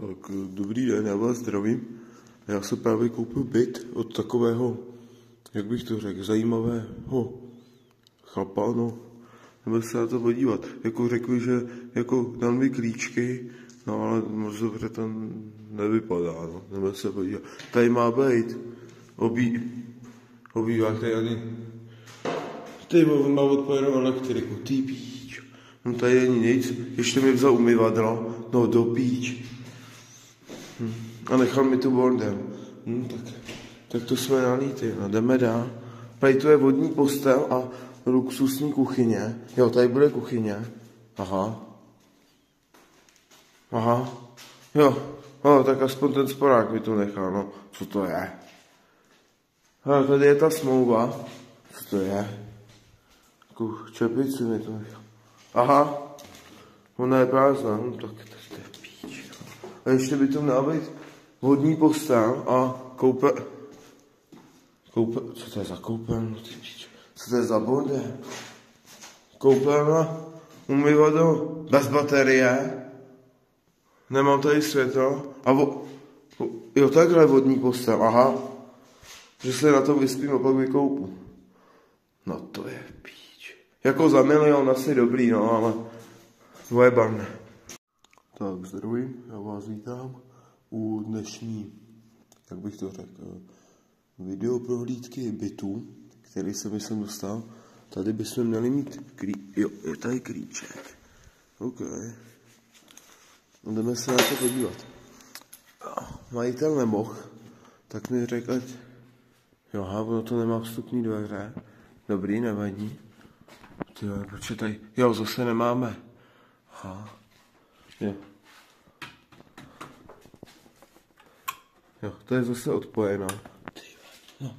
Tak dobrý den, já vás zdravím. Já se právě koupil byt od takového, jak bych to řekl, zajímavého chlapa, no. Jdeme se na to podívat. Jako řekl, že jako dal mi klíčky, no ale moc dobře tam nevypadá, no. Jdeme se podívat. Tady má být. Obývá tady ani. Ty on má odpojenou elektriku, ty píč. No tady není nic, ještě mi vzal umyvadlo, no do píč. A nechal mi tu bordel. Tak to jsme nalíty, no jdeme dál. Tady tu je vodní postel a luxusní kuchyně. Jo, tady bude kuchyně. Aha. Jo, tak aspoň ten sporák mi to nechal, no. Co to je? Hele, tady je ta smlouva. Co to je? Takovou čepici mi to nechal. Aha. Ona je prázdná, no tak to je píč. A ještě by to měla být vodní postel a co to je za koupelnu? Co to je za bordel? Koupelna, umyvadlo, bez baterie. Nemám tady světlo. A jo, takhle vodní postel, aha. Že se na tom vyspím a pak vykoupu. No to je píč. Jako za milion asi dobrý, no, ale dvojebarné. Tak zdravím, já vás vítám u dnešní, jak bych to řekl, videoprohlídky bytu, který jsem myslím dostal. Tady bychom měli mít jo, je tady klíček. OK. Jdeme se na to podívat. Majitel nemohl, tak mi řekl, ať jo, ono to nemá vstupní dveře. Dobrý, nevadí. Tyjo, proč je tady, jo, zase nemáme. Aha. Jo, to je zase odpojeno. No,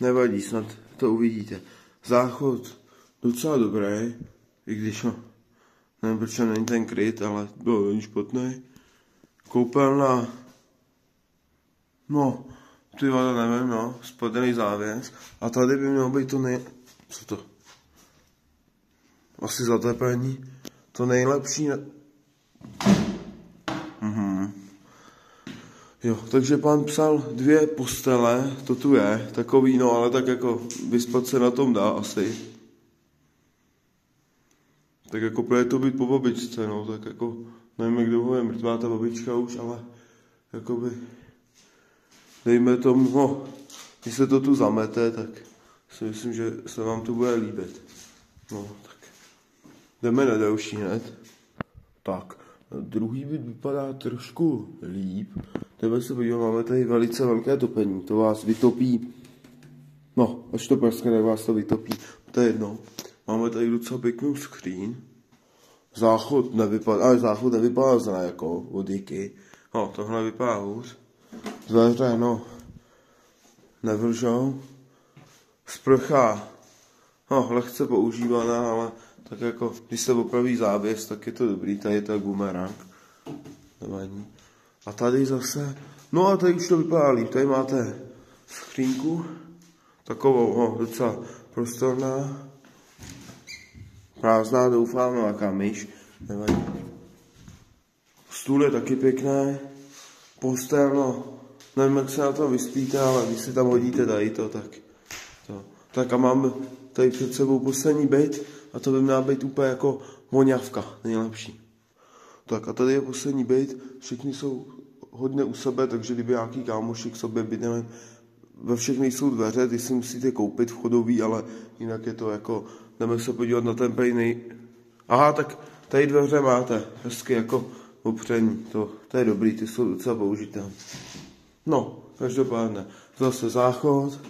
nevadí, snad to uvidíte. Záchod docela dobrý, i když no, nevím, proč není ten kryt, ale není špatný. Koupelna, no, ty vada, nevím, no, spadený závěs. A tady by mělo být to co to? Asi zateplení. To nejlepší. Jo, takže pán psal 2 postele, to tu je, takový, no, ale tak jako vyspat se na tom dá asi. Tak jako bude to být po babičce, no, tak jako, nevím, kdo ho je mrtvá ta babička už, ale jakoby, dejme tomu, no, když se to tu zamete, tak si myslím, že se vám to bude líbit. No, tak jdeme na další hned. Tak, druhý byt vypadá trošku líp. Jdeme se podívat, máme tady velice velké topení, to vás vytopí. No, až to prskne, tak vás to vytopí. To je jedno. Máme tady docela pěknou skříň. Záchod nevypadá zle jako od Iky. No, tohle vypadá hůř. Dveře, no, nevržou. Sprcha, no, lehce používaná, ale tak jako, když se opraví závěs, tak je to dobrý, tady je to bumerang. Nevadí. A tady zase, no a tady už to vypadá líp, tady máte skřínku, takovou, docela prostorná, prázdná, doufám, no jaká myš, nevadí. Stůl je taky pěkný, postel, no, nevím, jak se na to vyspíte, ale když si tam hodíte tady to, tak to. Tak a mám tady před sebou poslední byt a to by měla být úplně jako voňavka, nejlepší. Tak a tady je poslední byt, všichni jsou hodně u sebe, takže kdyby nějaký kámoši k sobě bydeme, ve všech nejsou dveře, ty si musíte koupit vchodový, ale jinak je to jako, jdeme se podívat na ten pejnej. Aha, tak tady dveře máte, hezky jako opření, to je dobrý, ty jsou docela použitelné. No, každopádně, zase záchod,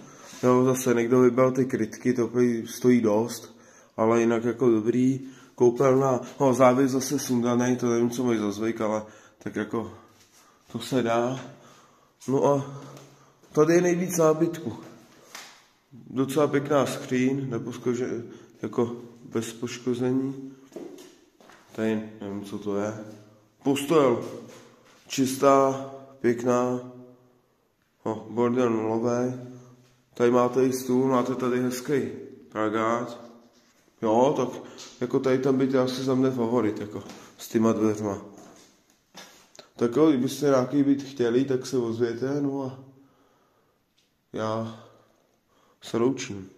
jo, zase někdo vybral ty krytky, to stojí dost, ale jinak jako dobrý. Koupelna, no závěs zase sundaný, to nevím, co mají za zvyk, ale tak jako to se dá. No a tady je nejvíc nábytku. Docela pěkná skříň, jako bez poškození. Tady nevím, co to je. Postel, čistá, pěkná. No, bordel nulový. Tady máte i stůl, máte tady hezký plakát. Jo, tak jako tady ten byt je asi za mne favorit, jako s těma dveřma. Tak jo, kdybyste nějaký byt chtěli, tak se ozvěte, no a já se loučím.